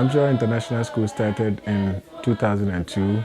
Anmchara International School started in 2002.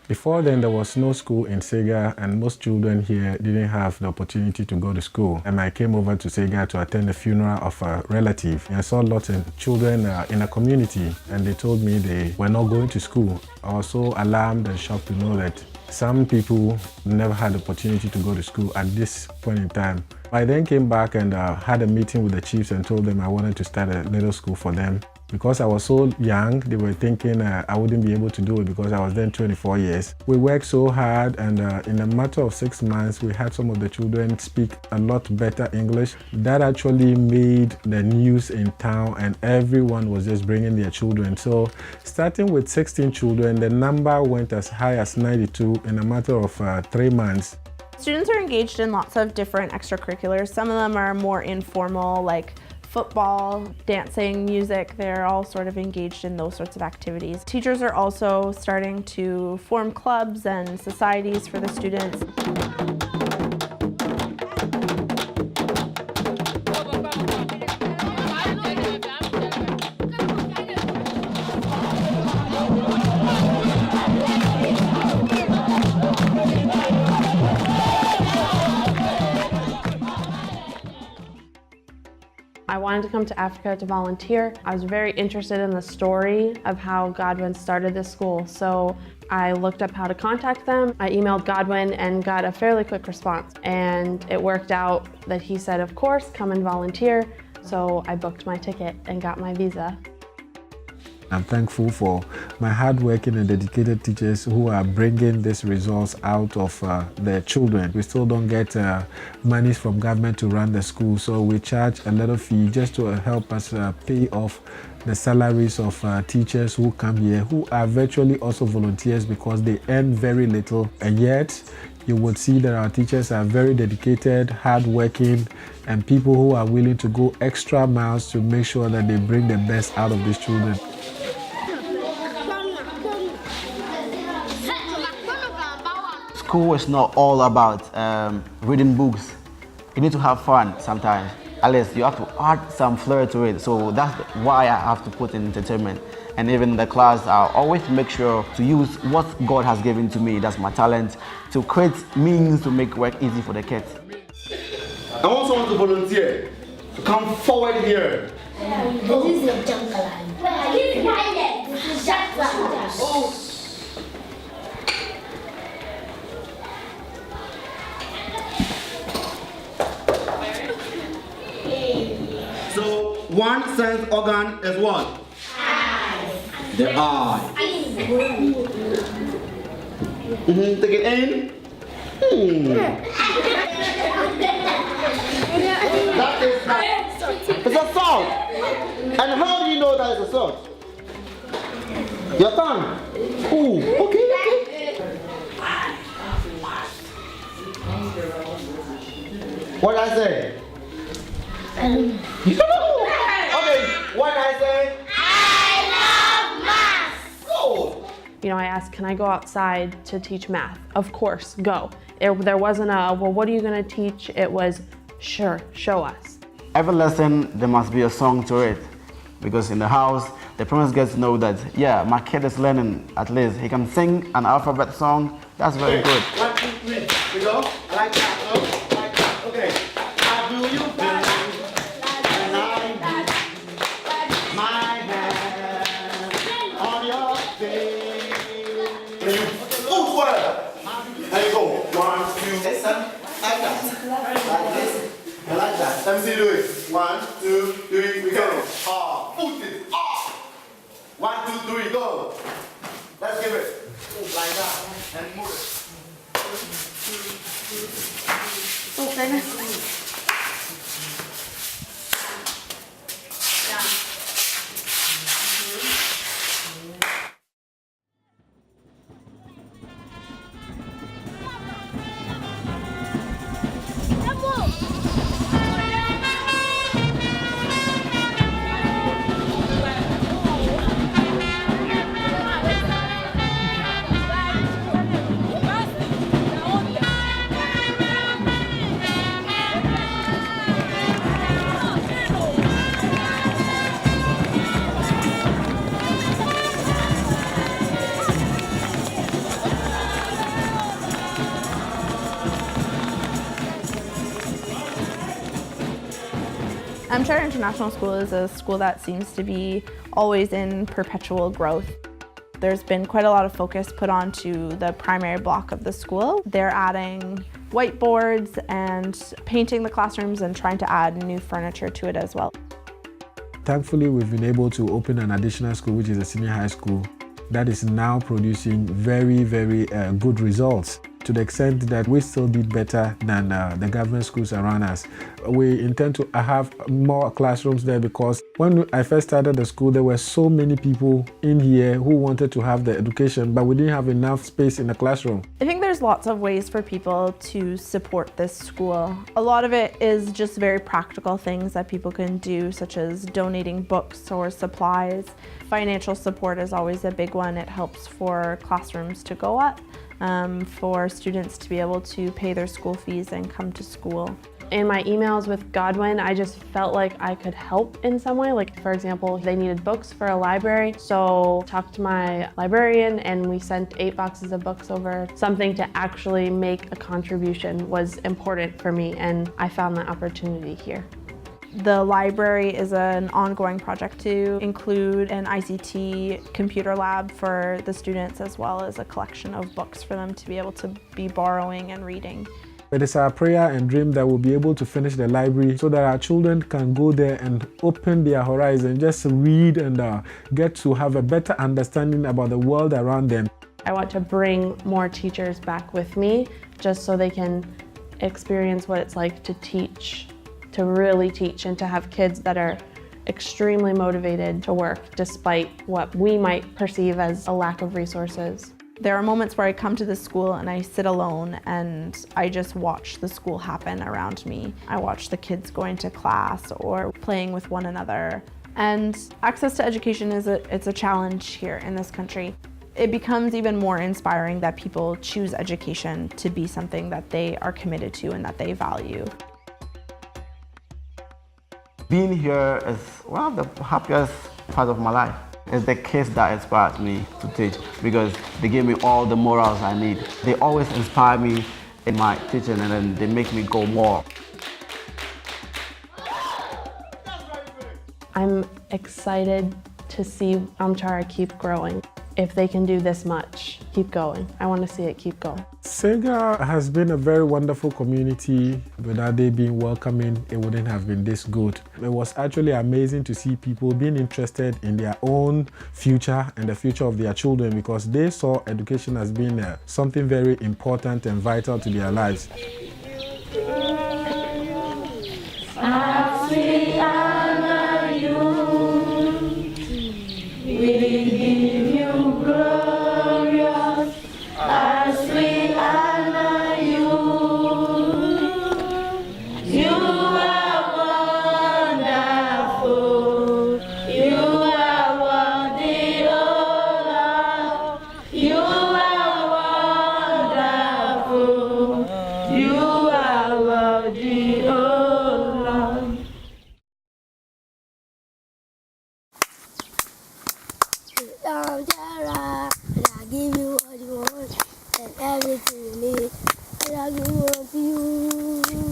Before then, there was no school in Sega, and most children here didn't have the opportunity to go to school. And I came over to Sega to attend the funeral of a relative. I saw lots of children in a community, and they told me they were not going to school. I was so alarmed and shocked to know that some people never had the opportunity to go to school at this point in time. I then came back and had a meeting with the chiefs and told them I wanted to start a little school for them. Because I was so young, they were thinking I wouldn't be able to do it because I was then 24 years. We worked so hard, and in a matter of 6 months, we had some of the children speak a lot better English. That actually made the news in town, and everyone was just bringing their children. So starting with 16 children, the number went as high as 92 in a matter of 3 months. Students are engaged in lots of different extracurriculars. Some of them are more informal, like football, dancing, music. They're all sort of engaged in those sorts of activities. Teachers are also starting to form clubs and societies for the students. I wanted to come to Africa to volunteer. I was very interested in the story of how Godwin started this school, so I looked up how to contact them. I emailed Godwin and got a fairly quick response, and it worked out that he said, of course, come and volunteer. So I booked my ticket and got my visa. I'm thankful for my hardworking and dedicated teachers who are bringing these results out of their children. We still don't get monies from government to run the school, so we charge a little fee just to help us pay off the salaries of teachers who come here, who are virtually also volunteers because they earn very little. And yet, you would see that our teachers are very dedicated, hardworking, and people who are willing to go extra miles to make sure that they bring the best out of these children. School is not all about reading books. You need to have fun sometimes. At least you have to add some flair to it. So that's why I have to put in entertainment. And even in the class, I always make sure to use what God has given to me, that's my talent, to create means to make work easy for the kids. I want someone to volunteer, to come forward here. This is your jungle. So one sense organ is what? The eye. Take it in. That is that. It's a salt. And how do you know that it's a salt? Your tongue. Ooh, okay. What did I say? Okay, what did I say? I love math. Go. You know, I asked, can I go outside to teach math? Of course, go. There wasn't a, well, what are you going to teach? It was, sure, show us. Every lesson, there must be a song to it. Because in the house, the parents get to know that, yeah, my kid is learning at least. He can sing an alphabet song. That's very good. 1, 2, 3. We go. I like that. Oh, like that. Okay. How do you feel? My hand on your face. Move forward. There you go. 1, 2. Listen. Like that. Like this. And like that. Let me see you do it. 1, 2, 3. We go. Ah. Foot it. Ah. 1, 2, 3. Go. Let's give it. Like that. And move it. Anmchara International School is a school that seems to be always in perpetual growth. There's been quite a lot of focus put onto the primary block of the school. They're adding whiteboards and painting the classrooms and trying to add new furniture to it as well. Thankfully, we've been able to open an additional school, which is a senior high school, that is now producing very good results, to the extent that we still did better than the government schools around us. We intend to have more classrooms there because when I first started the school, there were so many people in here who wanted to have the education, but we didn't have enough space in the classroom. I think there's lots of ways for people to support this school. A lot of it is just very practical things that people can do, such as donating books or supplies. Financial support is always a big one. It helps for classrooms to go up, for students to be able to pay their school fees and come to school. In my emails with Godwin, I just felt like I could help in some way. Like, for example, they needed books for a library, so talked to my librarian and we sent 8 boxes of books over. Something to actually make a contribution was important for me, and I found that opportunity here. The library is an ongoing project to include an ICT computer lab for the students, as well as a collection of books for them to be able to be borrowing and reading. It is our prayer and dream that we'll be able to finish the library so that our children can go there and open their horizon, just read and get to have a better understanding about the world around them. I want to bring more teachers back with me just so they can experience what it's like to teach, to really teach, and to have kids that are extremely motivated to work despite what we might perceive as a lack of resources. There are moments where I come to the school and I sit alone and I just watch the school happen around me. I watch the kids going to class or playing with one another. And access to education it's a challenge here in this country. It becomes even more inspiring that people choose education to be something that they are committed to and that they value. Being here is one of the happiest parts of my life. It's the kids that inspired me to teach because they give me all the morals I need. They always inspire me in my teaching and then they make me go more. I'm excited to see Anmchara keep growing. If they can do this much, keep going. I want to see it keep going. Sega has been a very wonderful community. Without they being welcoming, it wouldn't have been this good. It was actually amazing to see people being interested in their own future and the future of their children because they saw education as being something very important and vital to their lives. Anmchara, and I give you what you want and everything you need. And I give you what you